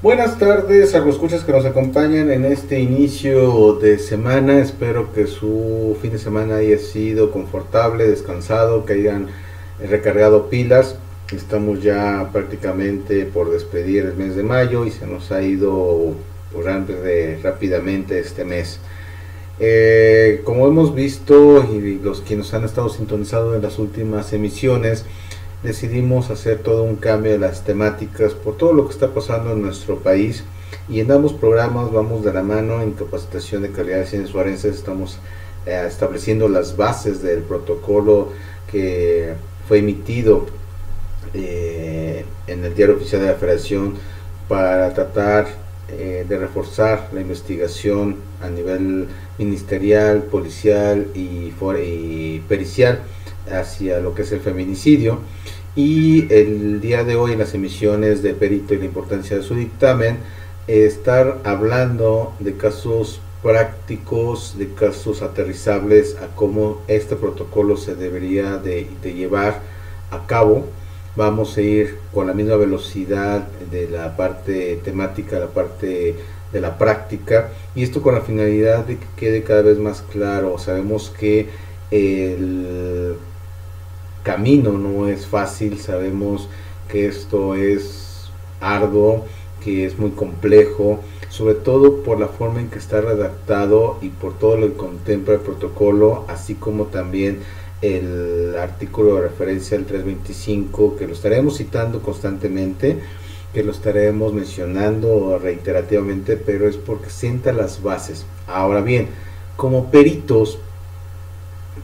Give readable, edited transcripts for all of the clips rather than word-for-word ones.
Buenas tardes a los escuchas que nos acompañan en este inicio de semana. Espero que su fin de semana haya sido confortable, descansado, que hayan recargado pilas. Estamos ya prácticamente por despedir el mes de mayo y se nos ha ido pues, rápidamente este mes. Como hemos visto y los que nos han estado sintonizando en las últimas emisiones, decidimos hacer todo un cambio de las temáticas por todo lo que está pasando en nuestro país, y en ambos programas vamos de la mano. En capacitación de calidad de ciencias forenses estamos estableciendo las bases del protocolo que fue emitido en el Diario Oficial de la Federación para tratar de reforzar la investigación a nivel ministerial, policial y pericial hacia lo que es el feminicidio. Y el día de hoy, en las emisiones de perito y la importancia de su dictamen, estar hablando de casos prácticos, de casos aterrizables a cómo este protocolo se debería de llevar a cabo. Vamos a ir con la misma velocidad de la parte temática, la parte de la práctica, y esto con la finalidad de que quede cada vez más claro. Sabemos que el camino no es fácil, sabemos que esto es arduo, que es muy complejo, sobre todo por la forma en que está redactado y por todo lo que contempla el protocolo, así como también el artículo de referencia al 325, que lo estaremos citando constantemente, que lo estaremos mencionando reiterativamente, pero es porque sienta las bases. Ahora bien, como peritos,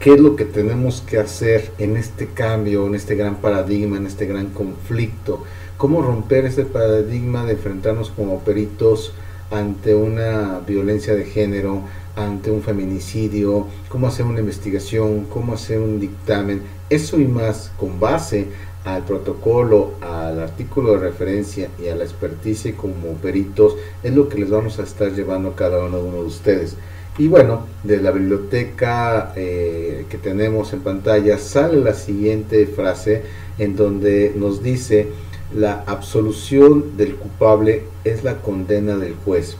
¿qué es lo que tenemos que hacer en este cambio, en este gran paradigma, en este gran conflicto? ¿Cómo romper este paradigma de enfrentarnos como peritos ante una violencia de género, ante un feminicidio? ¿Cómo hacer una investigación? ¿Cómo hacer un dictamen? Eso y más, con base al protocolo, al artículo de referencia y a la experticia como peritos, es lo que les vamos a estar llevando a cada uno de ustedes. Y bueno, de la biblioteca que tenemos en pantalla sale la siguiente frase, en donde nos dice: la absolución del culpable es la condena del juez.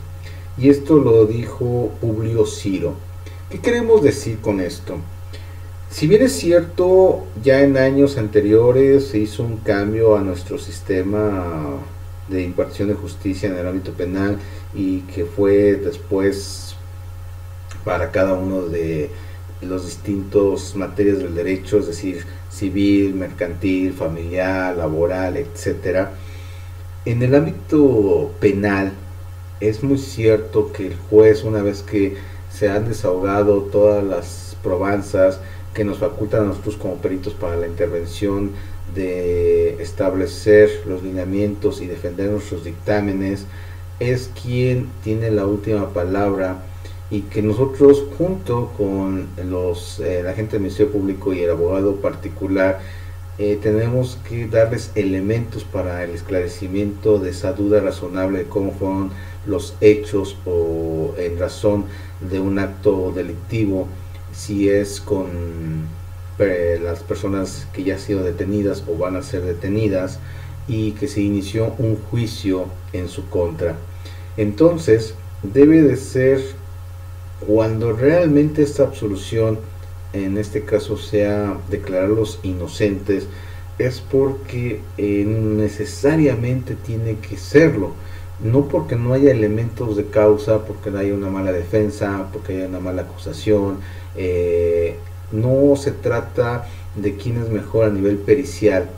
Y esto lo dijo Publio Ciro. ¿Qué queremos decir con esto? Si bien es cierto, ya en años anteriores se hizo un cambio a nuestro sistema de impartición de justicia en el ámbito penal, y que fue después para cada uno de los distintos materias del derecho, es decir, civil, mercantil, familiar, laboral, etcétera. En el ámbito penal es muy cierto que el juez, una vez que se han desahogado todas las probanzas que nos facultan a nosotros como peritos para la intervención de establecer los lineamientos y defender nuestros dictámenes, es quien tiene la última palabra, y que nosotros, junto con el agente del Ministerio Público y el abogado particular, tenemos que darles elementos para el esclarecimiento de esa duda razonable de cómo fueron los hechos, o en razón de un acto delictivo, si es con las personas que ya han sido detenidas o van a ser detenidas, y que se inició un juicio en su contra. Entonces, debe de ser cuando realmente esta absolución, en este caso, sea declararlos inocentes, es porque necesariamente tiene que serlo, no porque no haya elementos de causa, porque no haya una mala defensa, porque haya una mala acusación. No se trata de quién es mejor a nivel pericial,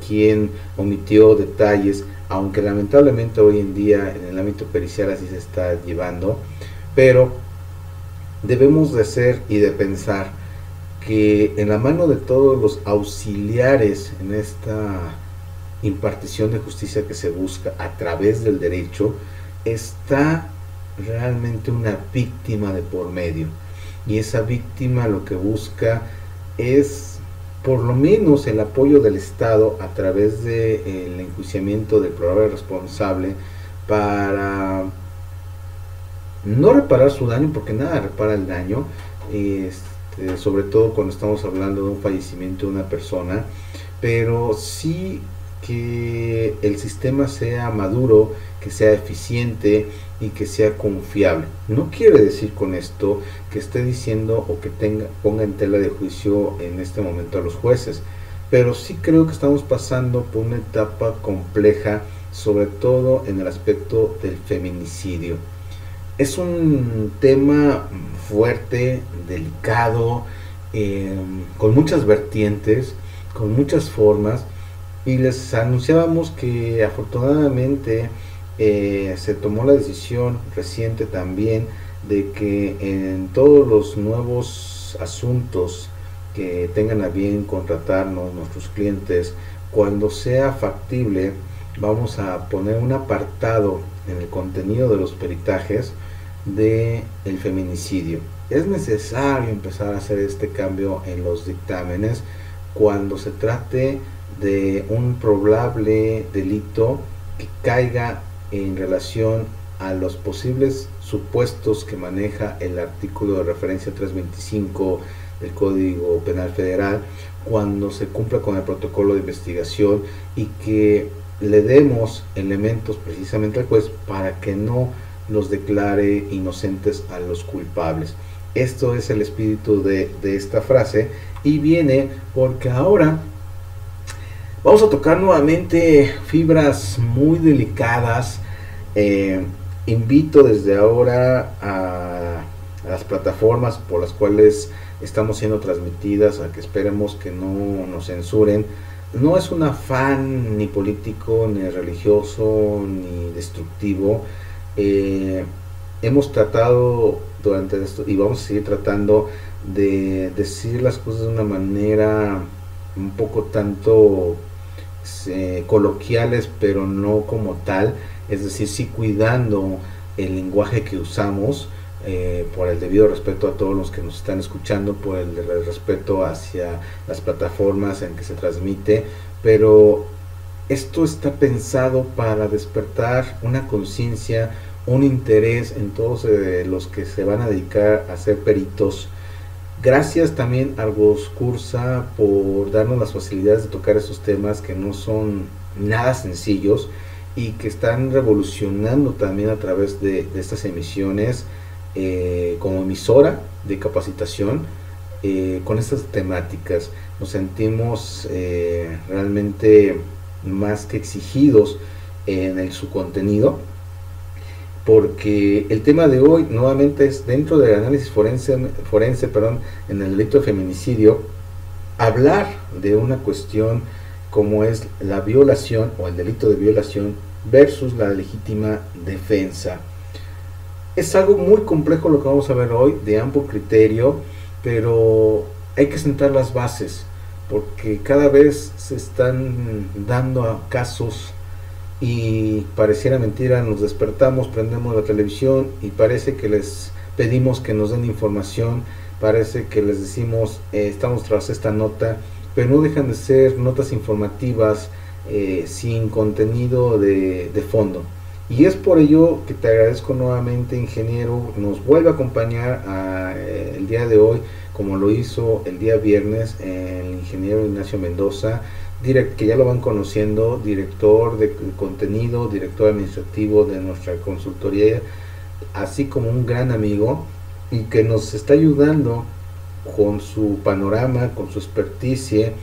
quién omitió detalles, aunque lamentablemente hoy en día en el ámbito pericial así se está llevando, pero debemos de ser y de pensar que en la mano de todos los auxiliares en esta impartición de justicia que se busca a través del derecho, está realmente una víctima de por medio, y esa víctima lo que busca es por lo menos el apoyo del Estado a través del enjuiciamiento del probable responsable, para no reparar su daño, porque nada repara el daño, sobre todo cuando estamos hablando de un fallecimiento de una persona, pero sí que el sistema sea maduro, que sea eficiente y que sea confiable. No quiere decir con esto que esté diciendo o que ponga en tela de juicio en este momento a los jueces, pero sí creo que estamos pasando por una etapa compleja, sobre todo en el aspecto del feminicidio. Es un tema fuerte, delicado, con muchas vertientes, con muchas formas, y les anunciábamos que afortunadamente se tomó la decisión reciente también de que en todos los nuevos asuntos que tengan a bien contratarnos nuestros clientes, cuando sea factible, vamos a poner un apartado en el contenido de los peritajes de el feminicidio. Es necesario empezar a hacer este cambio en los dictámenes cuando se trate de un probable delito que caiga en relación a los posibles supuestos que maneja el artículo de referencia 325 del Código Penal Federal, cuando se cumpla con el protocolo de investigación y que le demos elementos precisamente al juez para que no los declare inocentes a los culpables. Esto es el espíritu de esta frase, y viene porque ahora vamos a tocar nuevamente fibras muy delicadas. Invito desde ahora a las plataformas por las cuales estamos siendo transmitidas a que esperemos que no nos censuren. No es un afán ni político, ni religioso, ni destructivo. Hemos tratado durante esto, y vamos a seguir tratando, de decir las cosas de una manera un poco tanto coloquiales, pero no como tal, es decir, sí cuidando el lenguaje que usamos, por el debido respeto a todos los que nos están escuchando, por el respeto hacia las plataformas en que se transmite, pero esto está pensado para despertar una conciencia, un interés en todos los que se van a dedicar a ser peritos. Gracias también a Argoscursa por darnos las facilidades de tocar esos temas que no son nada sencillos y que están revolucionando también a través de estas emisiones, como emisora de capacitación, con estas temáticas. Nos sentimos realmente más que exigidos en su contenido, porque el tema de hoy nuevamente es dentro del análisis forense, en el delito de feminicidio, hablar de una cuestión como es la violación o el delito de violación versus la legítima defensa. Es algo muy complejo lo que vamos a ver hoy, de amplio criterio, pero hay que sentar las bases, porque cada vez se están dando casos y pareciera mentira, nos despertamos, prendemos la televisión y parece que les pedimos que nos den información, parece que les decimos estamos tras esta nota, pero no dejan de ser notas informativas sin contenido de fondo. Y es por ello que te agradezco nuevamente, ingeniero, nos vuelve a acompañar el día de hoy, como lo hizo el día viernes, el ingeniero Ignacio Mendoza, que ya lo van conociendo, director de contenido, director administrativo de nuestra consultoría, así como un gran amigo, y que nos está ayudando con su panorama, con su experticia,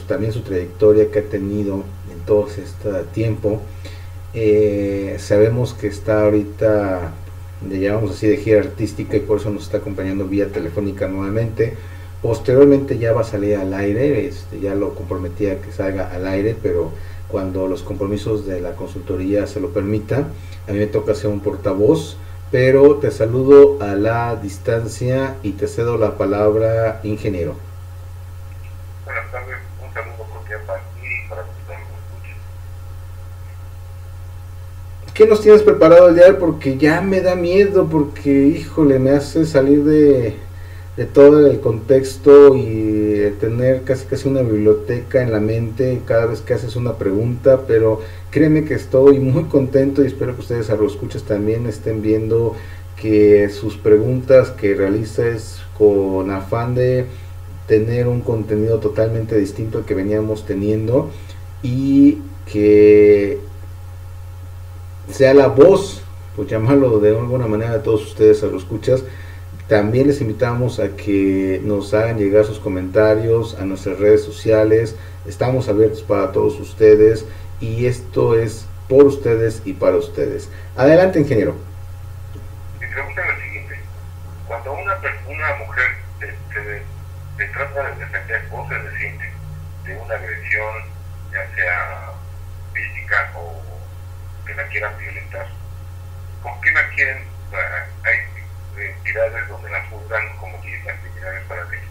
también su trayectoria que ha tenido en todo este tiempo. Sabemos que está ahorita, le llamamos así, de gira artística, y por eso nos está acompañando vía telefónica nuevamente. Posteriormente ya va a salir al aire, ya lo comprometí a que salga al aire, pero cuando los compromisos de la consultoría se lo permita. A mí me toca ser un portavoz, pero te saludo a la distancia y te cedo la palabra, ingeniero. Buenas tardes, un saludo cordial para ti y para todos los escuchas. ¿Qué nos tienes preparado el día de hoy? Porque ya me da miedo, porque híjole, me hace salir de todo el contexto y tener casi una biblioteca en la mente cada vez que haces una pregunta, pero créeme que estoy muy contento y espero que ustedes, a los escuchas, también estén viendo que sus preguntas que realices con afán de tener un contenido totalmente distinto al que veníamos teniendo, y que sea la voz, pues llamarlo de alguna manera, de todos ustedes a los escuchas. También les invitamos a que nos hagan llegar sus comentarios a nuestras redes sociales. Estamos abiertos para todos ustedes y esto es por ustedes y para ustedes. Adelante, ingeniero. Mi pregunta es la siguiente. Cuando una mujer se trata de defender o se defiende de una agresión, ya sea física o que la quieran violentar, ¿por qué la quieren? Hay entidades donde la juzgan como si las criminales para ellos.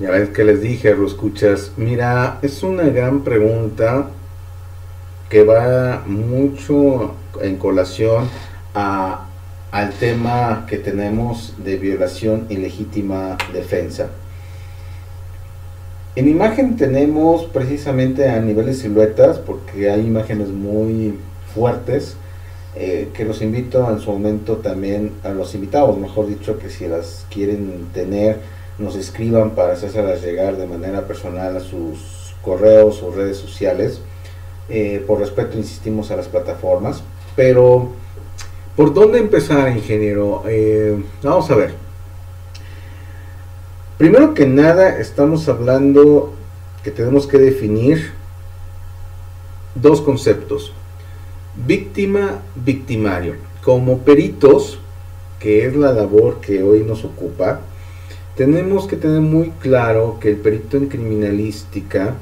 Ya ves que les dije, lo escuchas. Mira, es una gran pregunta que va mucho en colación al tema que tenemos de violación y legítima defensa. En imagen tenemos precisamente a nivel de siluetas, porque hay imágenes muy fuertes, que los invito en su momento también a los invitados, mejor dicho, que si las quieren tener, nos escriban para hacérselas llegar de manera personal a sus correos o redes sociales. Por respeto insistimos a las plataformas, pero ¿por dónde empezar, ingeniero? Vamos a ver. Primero que nada, estamos hablando que tenemos que definir dos conceptos: víctima, victimario. Como peritos, que es la labor que hoy nos ocupa, tenemos que tener muy claro que el perito en criminalística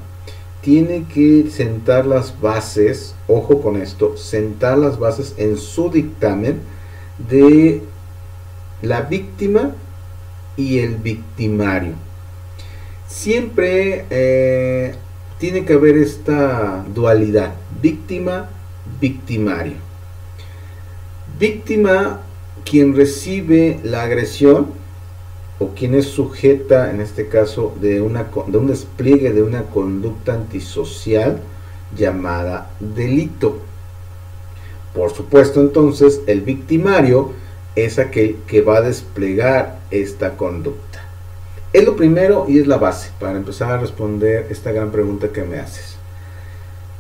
tiene que sentar las bases, ojo con esto, sentar las bases en su dictamen de la víctima y el victimario. Siempre tiene que haber esta dualidad, víctima-victimario. Víctima, quien recibe la agresión o quien es sujeta, en este caso, de un despliegue de una conducta antisocial llamada delito. Por supuesto, entonces, el victimario es aquel que va a desplegar esta conducta. Es lo primero y es la base para empezar a responder esta gran pregunta que me haces.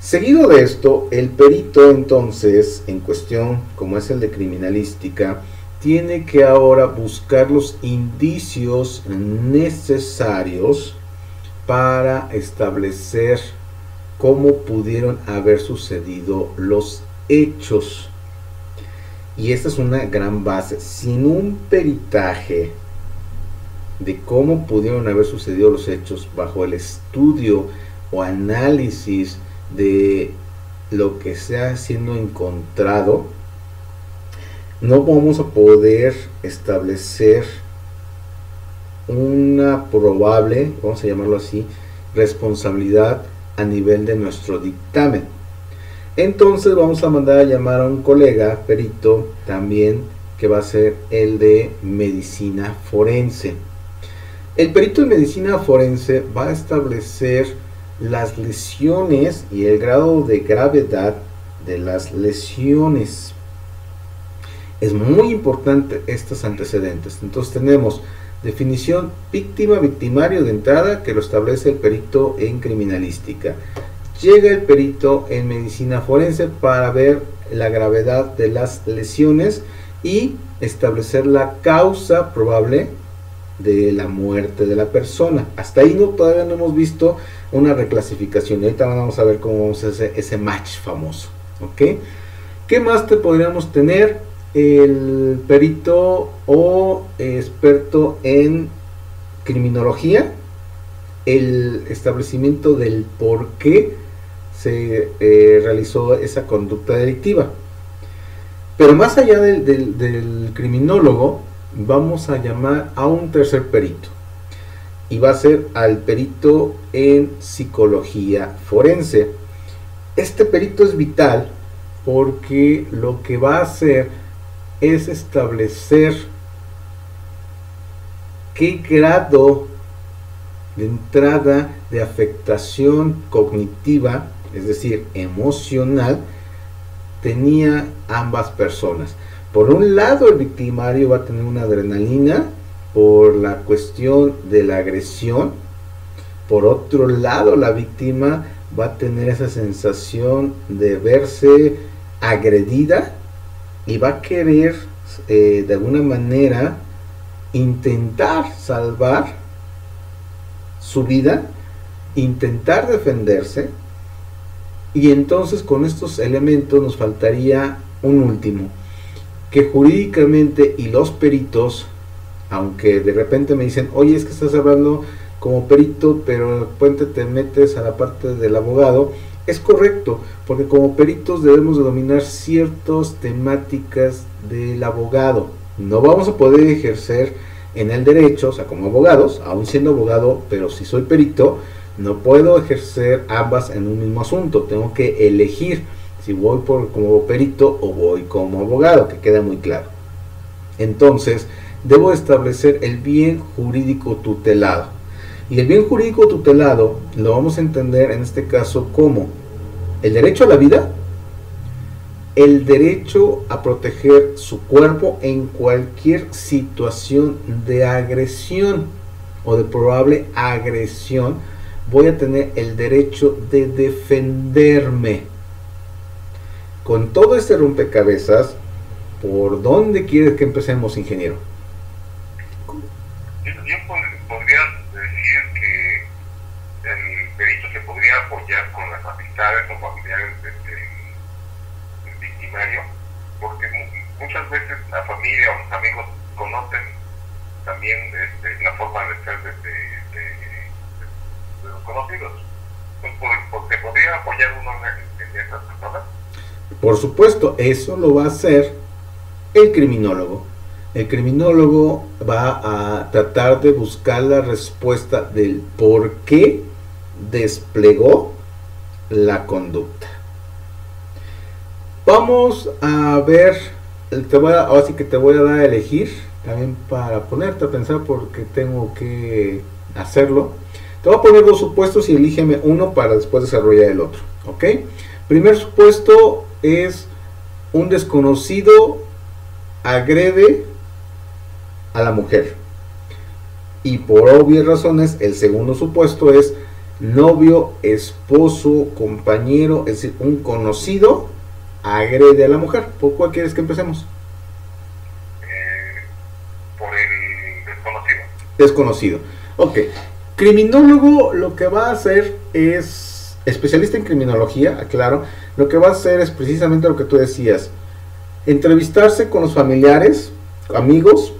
Seguido de esto, el perito entonces, en cuestión como es el de criminalística, tiene que ahora buscar los indicios necesarios para establecer cómo pudieron haber sucedido los hechos. Y esta es una gran base. Sin un peritaje de cómo pudieron haber sucedido los hechos bajo el estudio o análisis de lo que sea siendo encontrado, no vamos a poder establecer una probable, vamos a llamarlo así, responsabilidad a nivel de nuestro dictamen. Entonces vamos a mandar a llamar a un colega perito también, que va a ser el de medicina forense. El perito de medicina forense va a establecer las lesiones y el grado de gravedad de las lesiones. Es muy importante estos antecedentes. Entonces tenemos definición víctima, victimario de entrada, que lo establece el perito en criminalística. Llega el perito en medicina forense para ver la gravedad de las lesiones y establecer la causa probable de la muerte de la persona. Hasta ahí todavía no hemos visto una reclasificación. Ahorita vamos a ver cómo vamos a hacer ese match famoso. ¿Ok? ¿Qué más te podríamos tener? El perito o experto en criminología, el establecimiento del por qué se realizó esa conducta delictiva. Pero más allá del criminólogo, vamos a llamar a un tercer perito, y va a ser al perito en psicología forense. Este perito es vital porque lo que va a hacer es establecer qué grado de entrada de afectación cognitiva, es decir, emocional, tenía ambas personas. Por un lado, el victimario va a tener una adrenalina por la cuestión de la agresión, Por otro lado, la víctima va a tener esa sensación de verse agredida y va a querer de alguna manera intentar salvar su vida, intentar defenderse, y entonces con estos elementos nos faltaría un último, que jurídicamente y los peritos, aunque de repente me dicen, oye, es que estás hablando como perito, pero después te metes a la parte del abogado, es correcto, porque como peritos debemos de dominar ciertas temáticas del abogado. No vamos a poder ejercer en el derecho, o sea, como abogados, aún siendo abogado, pero si soy perito, no puedo ejercer ambas en un mismo asunto. Tengo que elegir si voy como perito o voy como abogado, que queda muy claro. Entonces, debo establecer el bien jurídico tutelado. Y el bien jurídico tutelado lo vamos a entender en este caso como el derecho a la vida, el derecho a proteger su cuerpo en cualquier situación de agresión o de probable agresión. Voy a tener el derecho de defenderme. Con todo este rompecabezas, ¿por dónde quieres que empecemos, ingeniero? Yo podría decir que el perito se podría apoyar con las amistades o familiares del victimario, porque muchas veces la familia o los amigos conocen también la forma de ser de los conocidos. ¿Se podría apoyar uno en esas personas? Por supuesto, eso lo va a hacer el criminólogo. El criminólogo va a tratar de buscar la respuesta del por qué desplegó la conducta. Vamos a ver, ahora sí que te voy a dar a elegir, también para ponerte a pensar porque tengo que hacerlo. Te voy a poner dos supuestos y elígeme uno para después desarrollar el otro, ¿ok? Primer supuesto es un desconocido agrede a la mujer. Y por obvias razones, el segundo supuesto es novio, esposo, compañero, es decir, un conocido agrede a la mujer. ¿Por cuál quieres que empecemos? Por el desconocido. Desconocido. Ok. Criminólogo lo que va a hacer es, especialista en criminología, aclaro, lo que va a hacer es precisamente lo que tú decías, entrevistarse con los familiares, amigos,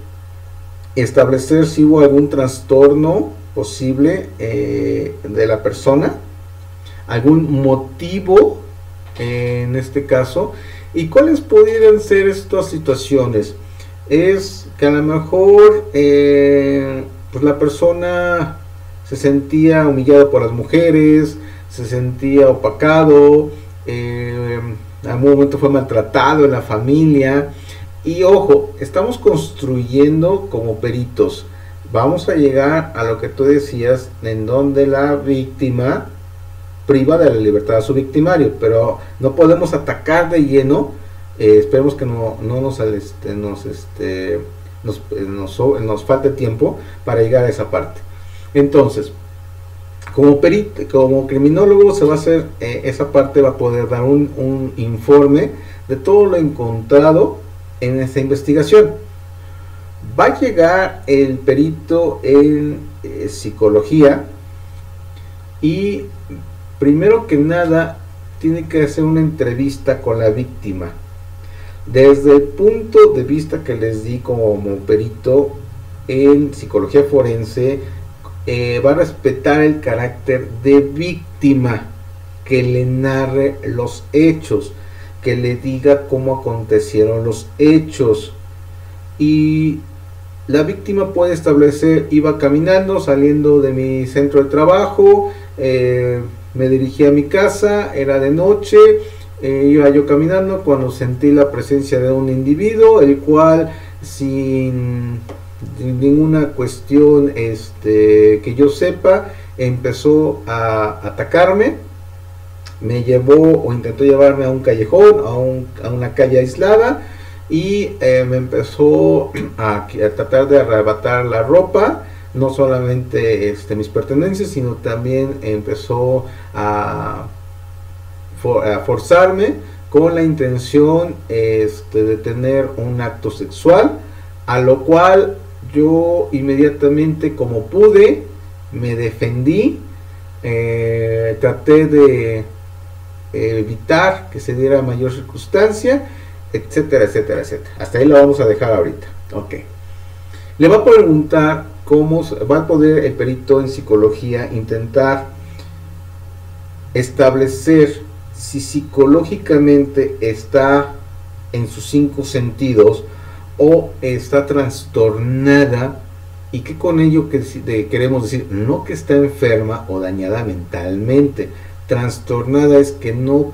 establecer si hubo algún trastorno posible de la persona, algún motivo en este caso, y cuáles pudieran ser estas situaciones. Es que a lo mejor pues la persona se sentía humillado por las mujeres, se sentía opacado, en algún momento fue maltratado en la familia. Y ojo, estamos construyendo como peritos. Vamos a llegar a lo que tú decías, en donde la víctima priva de la libertad a su victimario, pero no podemos atacar de lleno. Esperemos que no nos falte tiempo para llegar a esa parte. Entonces, como criminólogo se va a hacer esa parte, va a poder dar un informe de todo lo encontrado en esta investigación. Va a llegar el perito en psicología y primero que nada tiene que hacer una entrevista con la víctima. Desde el punto de vista que les di como perito en psicología forense, va a respetar el carácter de víctima, que le narre los hechos, que le diga cómo acontecieron los hechos. Y la víctima puede establecer, iba caminando, saliendo de mi centro de trabajo, me dirigí a mi casa, era de noche, iba yo caminando cuando sentí la presencia de un individuo, el cual sin ninguna cuestión que yo sepa, empezó a atacarme, me llevó o intentó llevarme a un callejón, a una calle aislada, y me empezó a tratar de arrebatar la ropa, no solamente mis pertenencias, sino también empezó a forzarme con la intención de tener un acto sexual, a lo cual yo inmediatamente, como pude, me defendí, traté de evitar que se diera mayor circunstancia, etcétera, etcétera, etcétera. Hasta ahí lo vamos a dejar ahorita. Ok. Le va a preguntar cómo va a poder el perito en psicología intentar establecer si psicológicamente está en sus 5 sentidos o está trastornada, y que con ello queremos decir no que está enferma o dañada mentalmente. Trastornada es que no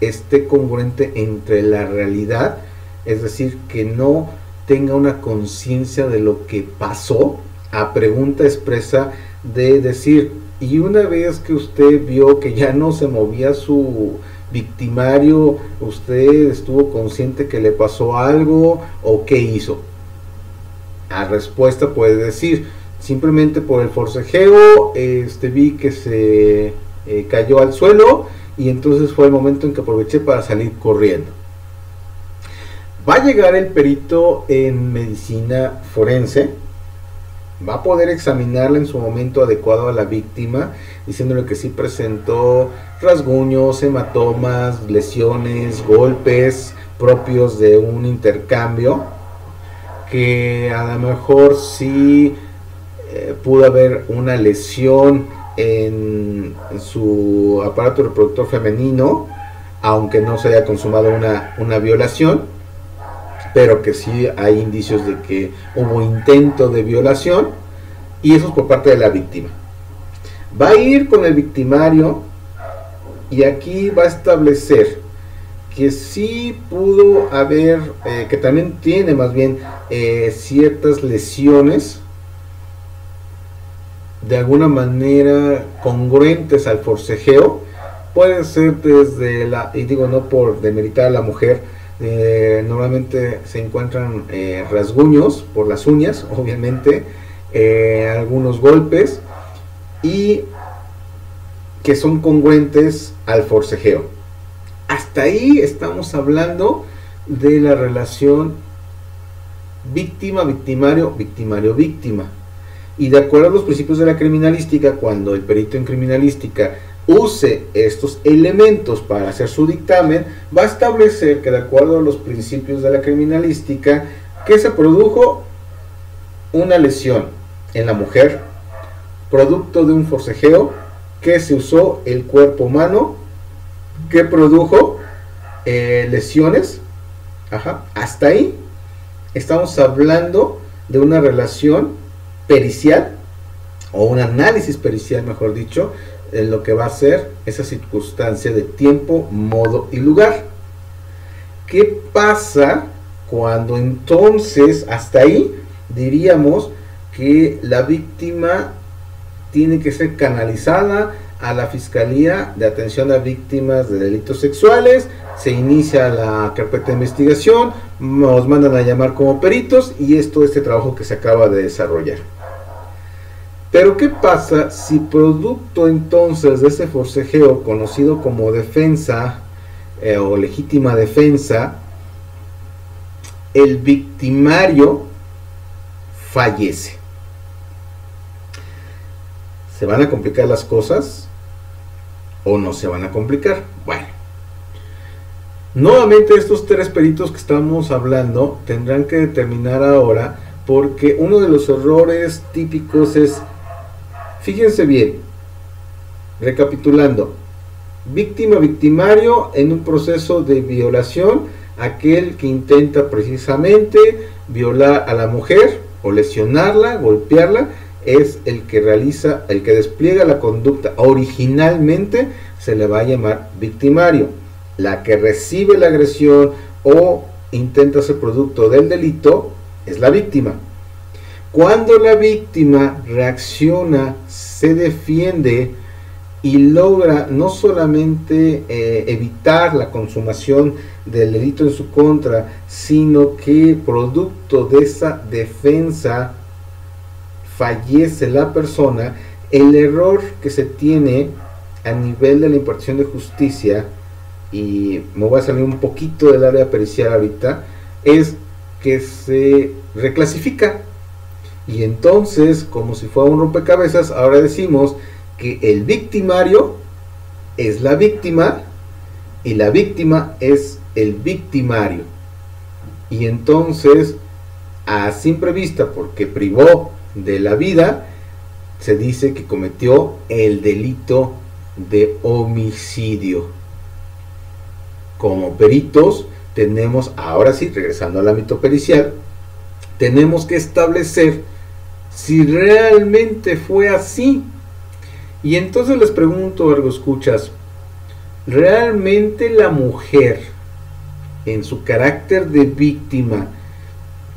esté congruente entre la realidad, es decir, que no tenga una conciencia de lo que pasó, a pregunta expresa de decir, y una vez que usted vio que ya no se movía su victimario, ¿usted estuvo consciente que le pasó algo o qué hizo? A respuesta puede decir, simplemente por el forcejeo vi que se cayó al suelo y entonces fue el momento en que aproveché para salir corriendo. Va a llegar el perito en medicina forense, va a poder examinarla en su momento adecuado a la víctima, diciéndole que sí presentó rasguños, hematomas, lesiones, golpes propios de un intercambio, que a lo mejor sí pudo haber una lesión en su aparato reproductor femenino, aunque no se haya consumado una violación, pero que sí hay indicios de que hubo intento de violación, y eso es por parte de la víctima. Va a ir con el victimario y aquí va a establecer que sí pudo haber, que también tiene más bien ciertas lesiones de alguna manera congruentes al forcejeo. Puede ser desde y digo no por demeritar a la mujer, normalmente se encuentran rasguños por las uñas, obviamente, algunos golpes, y que son congruentes al forcejeo. Hasta ahí estamos hablando de la relación víctima, victimario, victimario, víctima. Y de acuerdo a los principios de la criminalística, cuando el perito en criminalística use estos elementos para hacer su dictamen, va a establecer que de acuerdo a los principios de la criminalística, que se produjo una lesión en la mujer, producto de un forcejeo, que se usó el cuerpo humano, que produjo lesiones. Hasta ahí estamos hablando de una relación pericial, o un análisis pericial, mejor dicho, en lo que va a ser esa circunstancia de tiempo, modo y lugar. ¿Qué pasa cuando entonces, hasta ahí, diríamos que la víctima tiene que ser canalizada a la Fiscalía de Atención a Víctimas de Delitos Sexuales? Se inicia la carpeta de investigación, nos mandan a llamar como peritos, y este trabajo que se acaba de desarrollar. Pero ¿qué pasa si producto entonces de ese forcejeo, conocido como defensa o legítima defensa, el victimario fallece? ¿Se van a complicar las cosas o no se van a complicar? Bueno, nuevamente estos 3 peritos que estamos hablando tendrán que determinar ahora, porque uno de los errores típicos es, fíjense bien, recapitulando, víctima, victimario en un proceso de violación, aquel que intenta precisamente violar a la mujer o lesionarla, golpearla, es el que realiza, el que despliega la conducta. Originalmente se le va a llamar victimario. La que recibe la agresión o intenta ser producto del delito es la víctima. Cuando la víctima reacciona, se defiende y logra no solamente evitar la consumación del delito en su contra, sino que producto de esa defensa fallece la persona, el error que se tiene a nivel de la impartición de justicia, y me voy a salir un poquito del área pericial ahorita, es que se reclasifica. Y entonces, como si fuera un rompecabezas, ahora decimos que el victimario es la víctima y la víctima es el victimario. Y entonces, a simple vista, porque privó de la vida, se dice que cometió el delito de homicidio. Como peritos tenemos, ahora sí, regresando al ámbito pericial, tenemos que establecer si realmente fue así. Y entonces les pregunto, algo escuchas, ¿realmente la mujer, en su carácter de víctima,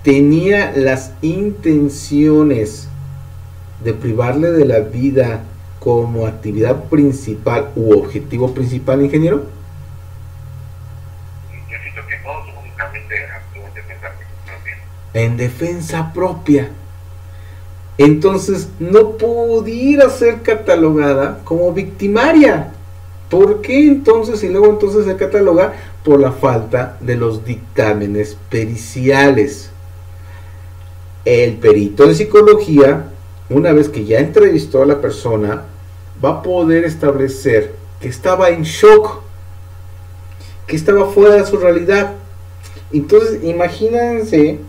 tenía las intenciones de privarle de la vida como actividad principal u objetivo principal, ingeniero? Yo siento que no, únicamente actuó en defensa propia. En defensa propia. Entonces no pudiera ser catalogada como victimaria. ¿Por qué entonces? Y luego entonces se cataloga por la falta de los dictámenes periciales. El perito de psicología, una vez que ya entrevistó a la persona, va a poder establecer que estaba en shock, que estaba fuera de su realidad. Entonces imagínense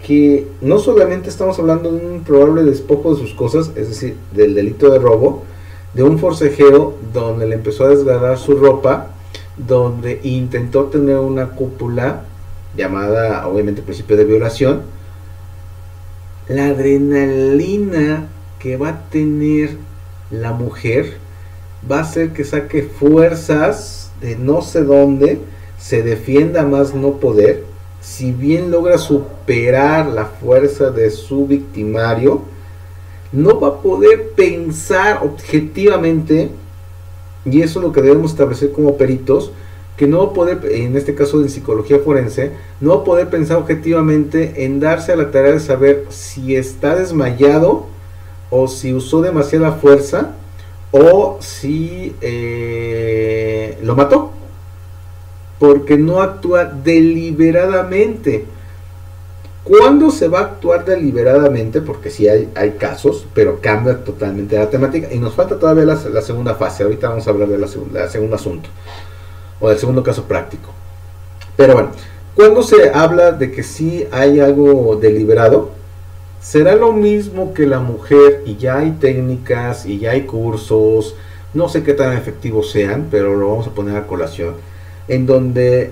que no solamente estamos hablando de un probable despojo de sus cosas, es decir, del delito de robo, de un forcejeo donde le empezó a desgarrar su ropa, donde intentó tener una cópula llamada obviamente principio de violación. La adrenalina que va a tener la mujer va a hacer que saque fuerzas de no sé dónde, se defienda más no poder. Si bien logra superar la fuerza de su victimario, no va a poder pensar objetivamente, y eso es lo que debemos establecer como peritos, que no va a poder, en este caso de psicología forense, no va a poder pensar objetivamente en darse a la tarea de saber si está desmayado o si usó demasiada fuerza o si lo mató, porque no actúa deliberadamente. ¿Cuándo se va a actuar deliberadamente? Porque sí hay casos, pero cambia totalmente la temática y nos falta todavía la segunda fase. Ahorita vamos a hablar de la segundo asunto o del segundo caso práctico. Pero bueno, cuando se habla de que sí hay algo deliberado, será lo mismo que la mujer, y ya hay técnicas y ya hay cursos, no sé qué tan efectivos sean, pero lo vamos a poner a colación, en donde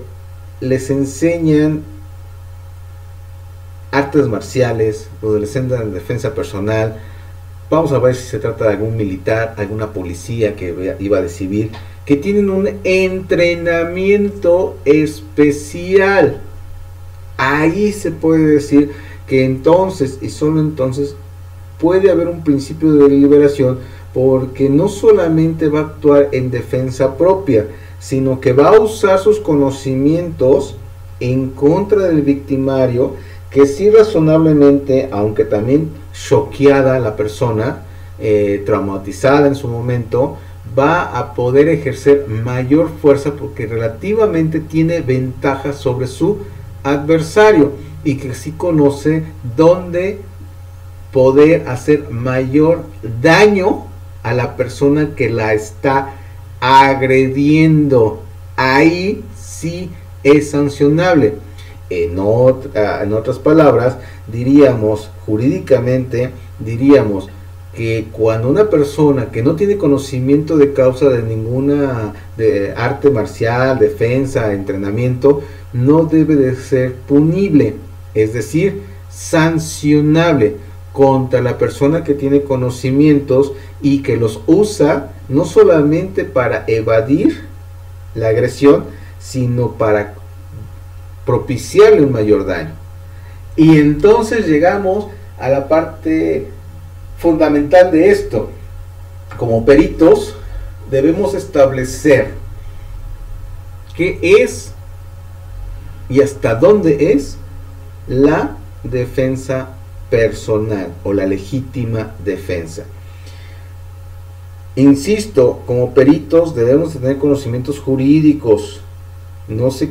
les enseñan artes marciales, donde les enseñan defensa personal. Vamos a ver si se trata de algún militar, alguna policía que iba de civil, que tienen un entrenamiento especial. Ahí se puede decir que entonces, y solo entonces, puede haber un principio de deliberación, porque no solamente va a actuar en defensa propia, sino que va a usar sus conocimientos en contra del victimario, que sí razonablemente, aunque también choqueada la persona, traumatizada en su momento, va a poder ejercer mayor fuerza porque relativamente tiene ventaja sobre su adversario y que sí conoce dónde poder hacer mayor daño a la persona que la está agrediendo. Ahí sí es sancionable. En otras palabras, diríamos, jurídicamente, diríamos que cuando una persona que no tiene conocimiento de causa de ninguna de arte marcial, defensa, entrenamiento, no debe de ser punible, es decir, sancionable contra la persona que tiene conocimientos y que los usa no solamente para evadir la agresión, sino para propiciarle un mayor daño. Y entonces llegamos a la parte fundamental de esto. Como peritos debemos establecer qué es y hasta dónde es la defensa personal o la legítima defensa. Insisto, como peritos debemos tener conocimientos jurídicos. No se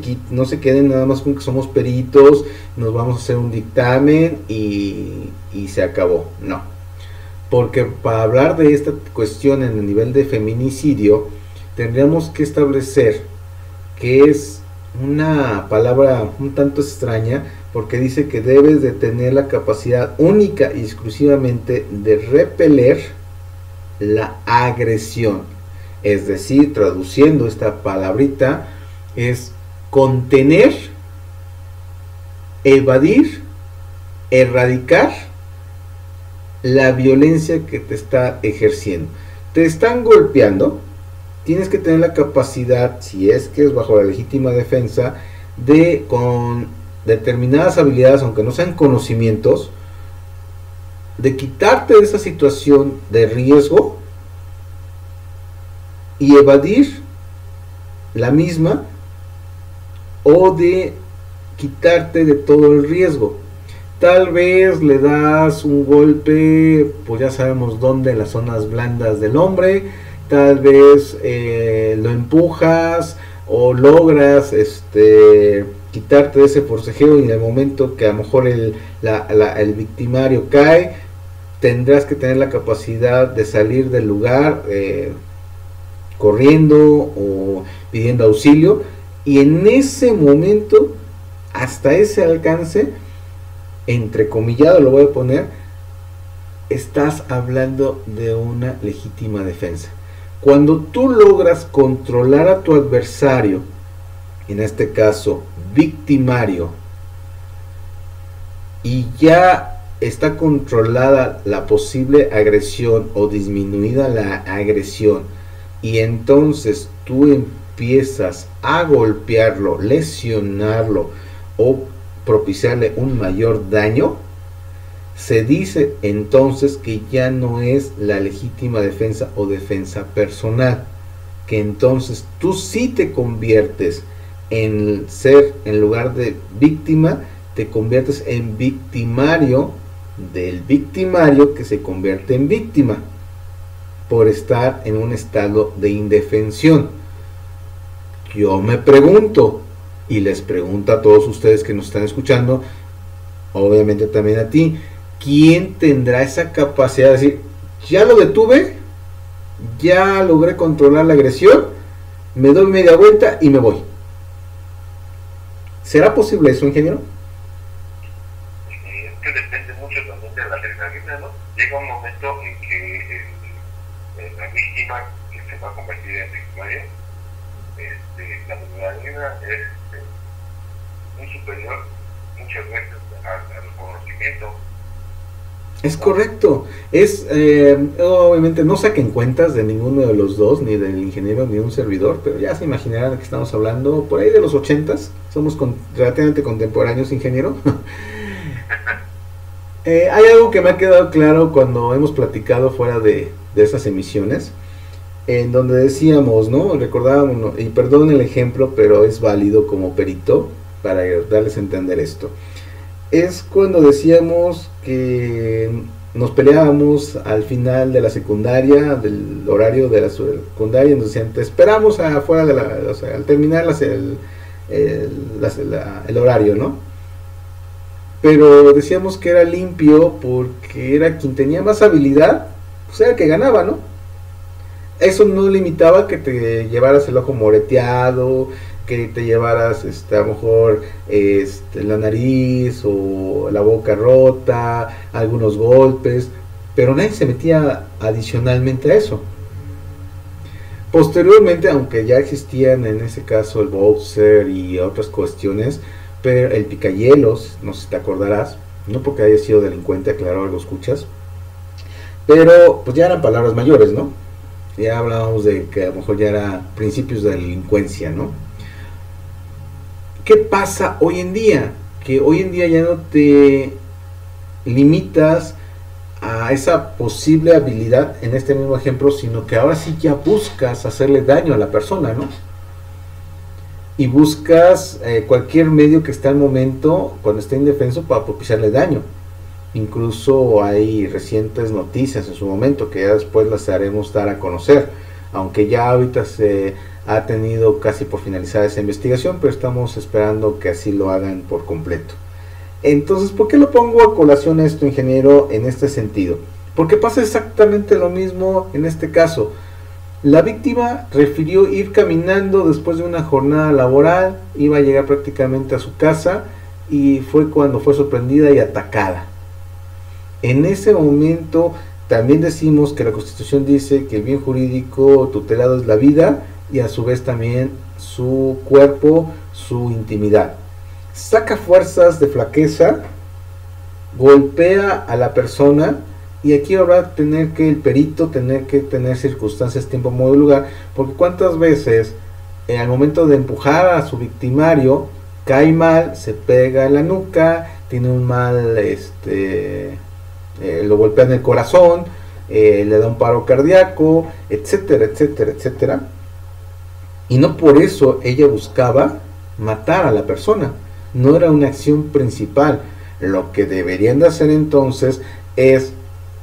queden nada más con que somos peritos, nos vamos a hacer un dictamen y se acabó. No. Porque para hablar de esta cuestión en el nivel de feminicidio, tendríamos que establecer que es una palabra un tanto extraña, porque dice que debes de tener la capacidad única y exclusivamente de repeler la agresión. Es decir, traduciendo esta palabrita, es contener, evadir, erradicar la violencia que te está ejerciendo. Te están golpeando, tienes que tener la capacidad, si es que es bajo la legítima defensa, de con determinadas habilidades, aunque no sean conocimientos, de quitarte de esa situación de riesgo y evadir la misma, o de quitarte de todo el riesgo. Tal vez le das un golpe, pues ya sabemos dónde, en las zonas blandas del hombre, tal vez lo empujas o logras quitarte de ese forcejeo, y en el momento que a lo mejor el victimario cae, tendrás que tener la capacidad de salir del lugar corriendo o pidiendo auxilio, y en ese momento, hasta ese alcance, entrecomillado lo voy a poner, estás hablando de una legítima defensa. Cuando tú logras controlar a tu adversario, en este caso victimario, y ya está controlada la posible agresión o disminuida la agresión, y entonces tú empiezas a golpearlo, lesionarlo o propiciarle un mayor daño, se dice entonces que ya no es la legítima defensa o defensa personal, que entonces tú sí te conviertes en ser, en lugar de víctima, te conviertes en victimario del victimario que se convierte en víctima por estar en un estado de indefensión. Yo me pregunto, y les pregunto a todos ustedes que nos están escuchando, obviamente también a ti, ¿quién tendrá esa capacidad de decir, ya lo detuve, ya logré controlar la agresión, me doy media vuelta y me voy? ¿Será posible eso, ingeniero? Es que depende mucho también de la adrenalina, ¿no? Llega un momento en que la víctima que se va a convertir en victimario, la adrenalina es muy superior muchas veces al conocimiento. Es correcto. Es obviamente no saquen cuentas de ninguno de los dos, ni del ingeniero ni de un servidor, pero ya se imaginarán de que estamos hablando por ahí de los 80s. Somos relativamente contemporáneos, ingeniero. Hay algo que me ha quedado claro cuando hemos platicado fuera de esas emisiones, en donde decíamos, ¿no? Recordábamos, y perdón el ejemplo, pero es válido como perito para darles a entender esto. Es cuando decíamos que nos peleábamos al final de la secundaria, del horario de la secundaria, nos decían, te esperamos afuera de al terminar el horario, ¿no? Pero decíamos que era limpio porque era quien tenía más habilidad, pues era el que ganaba, ¿no? Eso no limitaba que te llevaras el ojo moreteado, que te llevaras a lo mejor la nariz o la boca rota, algunos golpes, pero nadie se metía adicionalmente a eso. Posteriormente, aunque ya existían en ese caso el boxer y otras cuestiones, pero el picahielos, no sé si te acordarás, no porque haya sido delincuente, claro, algo escuchas, pero pues ya eran palabras mayores, ¿no? Ya hablábamos de que a lo mejor ya era principios de delincuencia, ¿no? ¿Qué pasa hoy en día? Que hoy en día ya no te limitas a esa posible habilidad en este mismo ejemplo, sino que ahora sí ya buscas hacerle daño a la persona, ¿no? Y buscas cualquier medio que esté al momento, cuando esté indefenso, para propiciarle daño. Incluso hay recientes noticias en su momento que ya después las haremos dar a conocer, aunque ya ahorita se ha tenido casi por finalizar esa investigación, pero estamos esperando que así lo hagan por completo. Entonces, ¿por qué lo pongo a colación esto, ingeniero, en este sentido? Porque pasa exactamente lo mismo en este caso. La víctima refirió ir caminando después de una jornada laboral, iba a llegar prácticamente a su casa y fue cuando fue sorprendida y atacada. En ese momento también decimos que la Constitución dice que el bien jurídico tutelado es la vida y a su vez también su cuerpo, su intimidad. Saca fuerzas de flaqueza, golpea a la persona, y aquí habrá que tener que el perito, tener que tener circunstancias, tiempo, modo y lugar, porque cuántas veces al momento de empujar a su victimario cae mal, se pega en la nuca, tiene un mal, lo golpea en el corazón, le da un paro cardíaco, etcétera, etcétera, etcétera, y no por eso ella buscaba matar a la persona, no era una acción principal. Lo que deberían de hacer entonces es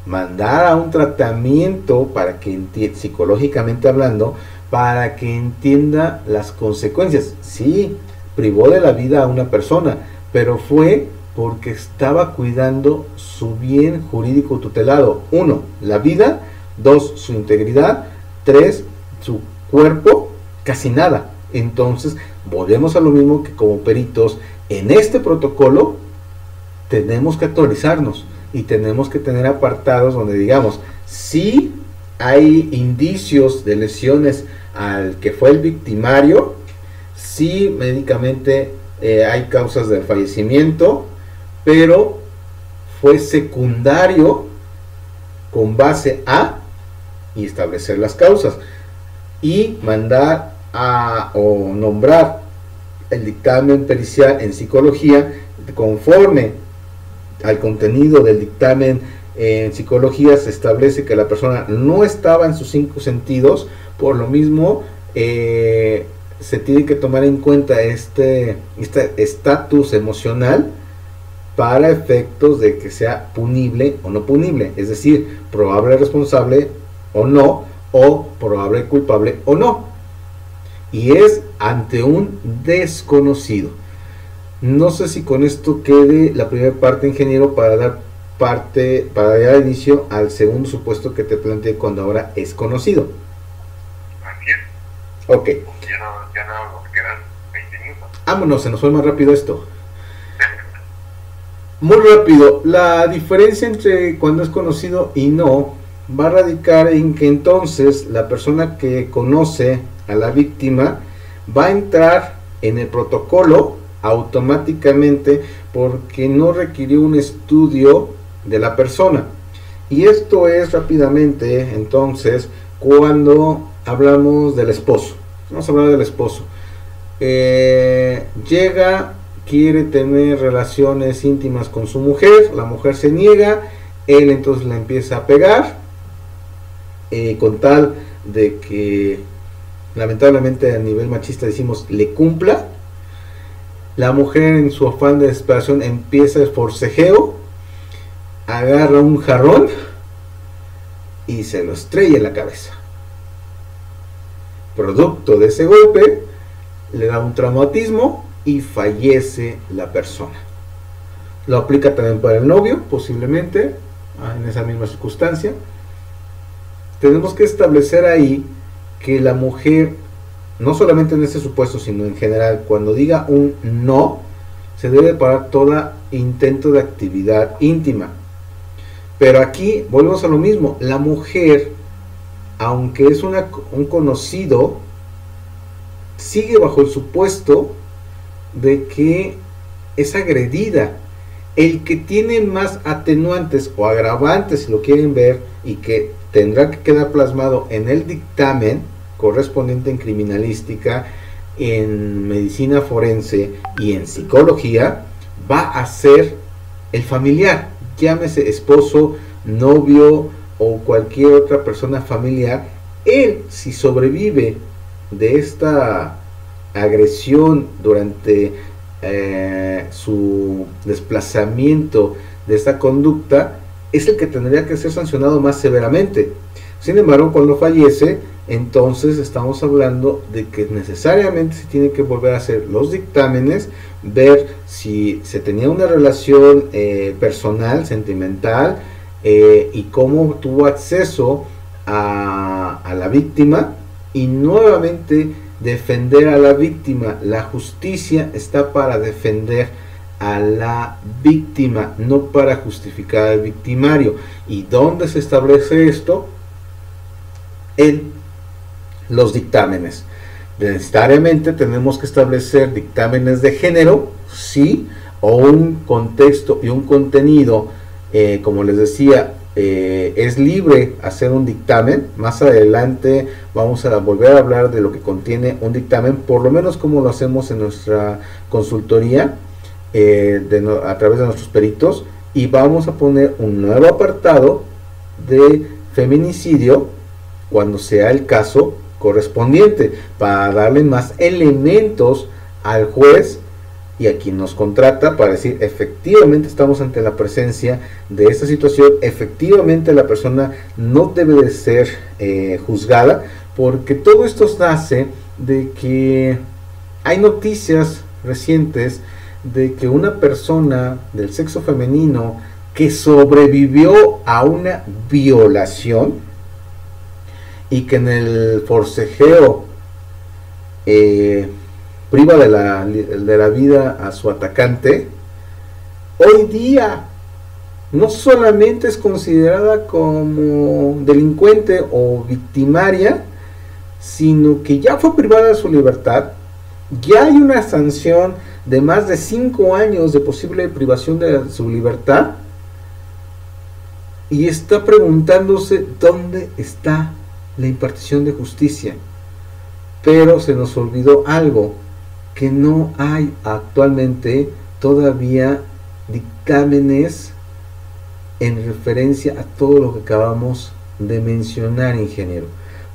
mandar a un tratamiento para que psicológicamente hablando, para que entienda las consecuencias. Sí, privó de la vida a una persona, pero fue porque estaba cuidando su bien jurídico tutelado. 1, la vida; 2, su integridad; 3, su cuerpo; casi nada. Entonces, volvemos a lo mismo que como peritos, en este protocolo tenemos que actualizarnos y tenemos que tener apartados donde digamos, si hay indicios de lesiones al que fue el victimario, si médicamente hay causas de fallecimiento, pero fue secundario con base a, y establecer las causas, y mandar a o nombrar el dictamen pericial en psicología conforme al contenido del dictamen en psicología. Se establece que la persona no estaba en sus 5 sentidos, por lo mismo se tiene que tomar en cuenta este estatus emocional para efectos de que sea punible o no punible, es decir, probable responsable o no, o probable culpable o no, y es ante un desconocido. No sé si con esto quede la primera parte, ingeniero, para dar inicio al segundo supuesto que te planteé cuando ahora es conocido. Así es. Ok. Ya no nos quedan 20 minutos. Vámonos, se nos fue más rápido esto. Muy rápido. La diferencia entre cuando es conocido y no va a radicar en que entonces la persona que conoce a la víctima va a entrar en el protocolo automáticamente porque no requirió un estudio de la persona. Y esto es rápidamente entonces cuando hablamos del esposo. Vamos a hablar del esposo. Llega, quiere tener relaciones íntimas con su mujer, la mujer se niega, él entonces la empieza a pegar, con tal de que lamentablemente a nivel machista decimos le cumpla. La mujer en su afán de desesperación empieza el forcejeo, agarra un jarrón y se lo estrella en la cabeza. Producto de ese golpe le da un traumatismo y fallece la persona. Lo aplica también para el novio, posiblemente en esa misma circunstancia. Tenemos que establecer ahí que la mujer, no solamente en este supuesto, sino en general, cuando diga un no, se debe parar todo intento de actividad íntima. Pero aquí volvemos a lo mismo, la mujer, aunque es un conocido, sigue bajo el supuesto de que es agredida. El que tiene más atenuantes o agravantes, si lo quieren ver, y que tendrá que quedar plasmado en el dictamen correspondiente en criminalística, en medicina forense y en psicología, va a ser el familiar, llámese esposo, novio o cualquier otra persona familiar. Él, si sobrevive de esta agresión durante su desplazamiento de esta conducta, es el que tendría que ser sancionado más severamente. Sin embargo, cuando fallece, entonces estamos hablando de que necesariamente se tiene que volver a hacer los dictámenes, ver si se tenía una relación personal, sentimental, y cómo tuvo acceso a la víctima, y nuevamente defender a la víctima. La justicia está para defender a la víctima, no para justificar al victimario. ¿Y dónde se establece esto? En los dictámenes. Necesariamente tenemos que establecer dictámenes de género, sí, o un contexto y un contenido, como les decía, es libre hacer un dictamen. Más adelante vamos a volver a hablar de lo que contiene un dictamen, por lo menos como lo hacemos en nuestra consultoría, a través de nuestros peritos, y vamos a poner un nuevo apartado de feminicidio cuando sea el caso correspondiente, para darle más elementos al juez y a quien nos contrata, para decir efectivamente estamos ante la presencia de esta situación, efectivamente la persona no debe de ser juzgada, porque todo esto nace de que hay noticias recientes de que una persona del sexo femenino que sobrevivió a una violación y que en el forcejeo priva de la vida a su atacante, hoy día no solamente es considerada como delincuente o victimaria, sino que ya fue privada de su libertad. Ya hay una sanción de más de 5 años de posible privación de su libertad, y está preguntándose dónde está la impartición de justicia. Pero se nos olvidó algo, que no hay actualmente todavía dictámenes en referencia a todo lo que acabamos de mencionar, ingeniero.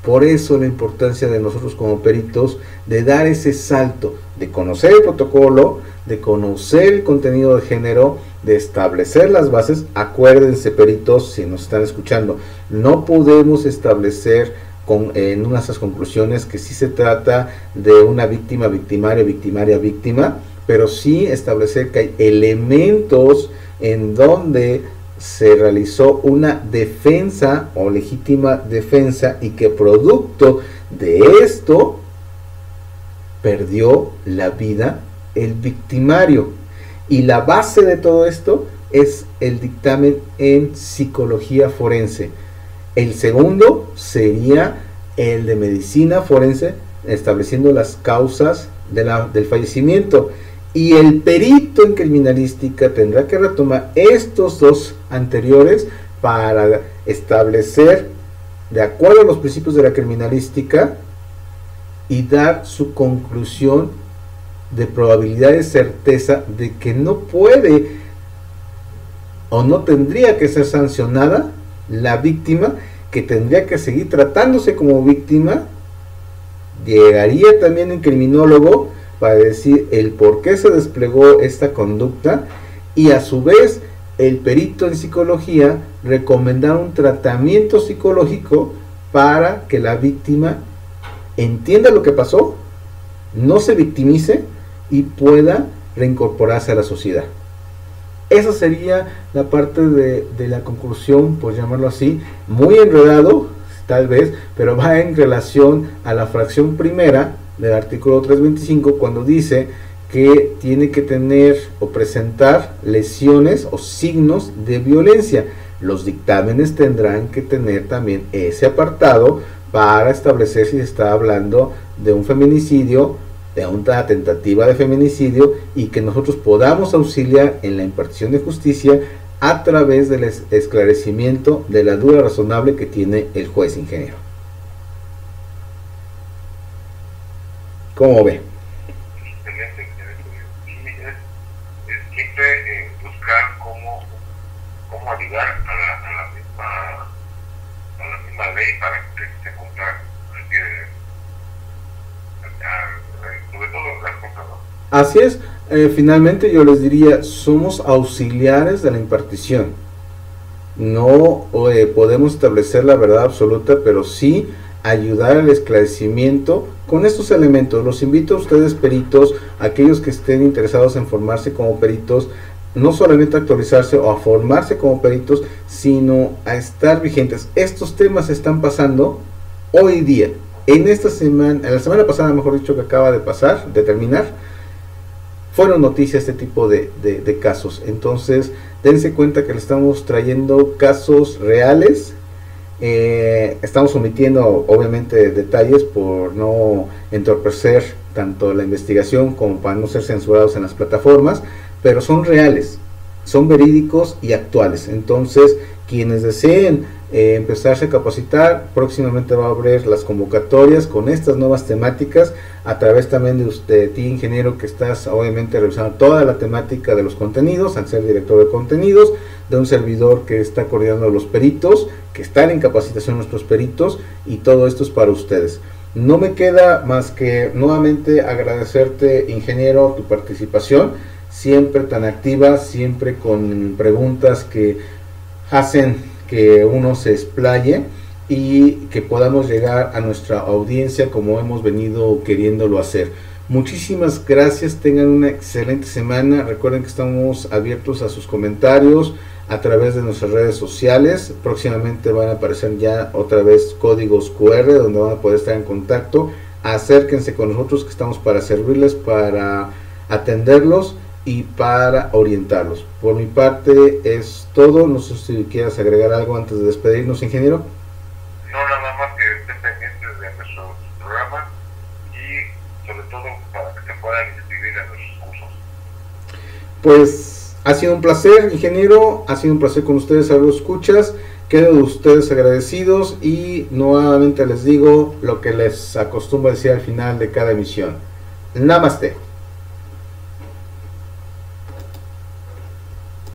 Por eso la importancia de nosotros como peritos de dar ese salto, de conocer el protocolo, de conocer el contenido de género, de establecer las bases. Acuérdense, peritos, si nos están escuchando, no podemos establecer en unas conclusiones que sí se trata de una víctima, victimario, victimaria, víctima, pero sí establecer que hay elementos en donde se realizó una defensa o legítima defensa, y que producto de esto perdió la vida el victimario. Y la base de todo esto es el dictamen en psicología forense. El segundo sería el de medicina forense, estableciendo las causas del fallecimiento. Y el perito en criminalística tendrá que retomar estos dos anteriores para establecer, de acuerdo a los principios de la criminalística, y dar su conclusión de probabilidad de certeza de que no puede o no tendría que ser sancionada la víctima, que tendría que seguir tratándose como víctima. Llegaría también el criminólogo para decir el por qué se desplegó esta conducta, y a su vez el perito en psicología recomendar un tratamiento psicológico para que la víctima entienda lo que pasó, no se victimice y pueda reincorporarse a la sociedad. Esa sería la parte de la conclusión, por llamarlo así, muy enredado tal vez, pero va en relación a la fracción primera del artículo 325, cuando dice que tiene que tener o presentar lesiones o signos de violencia. Los dictámenes tendrán que tener también ese apartado para establecer si se está hablando de un feminicidio, de una tentativa de feminicidio, y que nosotros podamos auxiliar en la impartición de justicia a través del esclarecimiento de la duda razonable que tiene el juez, ingeniero. ¿Cómo ve? Excelente, excelente. Sí, es siempre buscar cómo ayudar a la misma ley para que se cumpla sobre todo las cosas, ¿no? Así es. Finalmente yo les diría, somos auxiliares de la impartición. No podemos establecer la verdad absoluta, pero sí ayudar al esclarecimiento con estos elementos. Los invito a ustedes, peritos, aquellos que estén interesados en formarse como peritos, no solamente a actualizarse o a formarse como peritos, sino a estar vigentes. Estos temas están pasando hoy día, en esta semana, en la semana pasada, mejor dicho, que acaba de pasar, de terminar, fueron noticias este tipo de casos. Entonces, dense cuenta que le estamos trayendo casos reales. Estamos omitiendo obviamente detalles por no entorpecer tanto la investigación como para no ser censurados en las plataformas, pero son reales, son verídicos y actuales. Entonces, quienes deseen empezarse a capacitar, próximamente va a abrir las convocatorias con estas nuevas temáticas, a través también de ti, ingeniero, que estás obviamente revisando toda la temática de los contenidos, al ser director de contenidos, de un servidor que está coordinando a los peritos, que están en capacitación nuestros peritos, y todo esto es para ustedes. No me queda más que nuevamente agradecerte, ingeniero, tu participación, siempre tan activa, siempre con preguntas que hacen que uno se explaye y que podamos llegar a nuestra audiencia como hemos venido queriéndolo hacer. Muchísimas gracias, tengan una excelente semana. Recuerden que estamos abiertos a sus comentarios a través de nuestras redes sociales. Próximamente van a aparecer ya otra vez códigos QR donde van a poder estar en contacto. Acérquense con nosotros, que estamos para servirles, para atenderlos y para orientarlos. Por mi parte es todo. No sé si quieras agregar algo antes de despedirnos, ingeniero. No, nada más que estén pendientes de nuestros programas y sobre todo para que se puedan inscribir en nuestros cursos. Pues ha sido un placer, ingeniero, ha sido un placer con ustedes, a los escuchas. Quedo de ustedes agradecidos y nuevamente les digo lo que les acostumbro a decir al final de cada emisión. Namaste.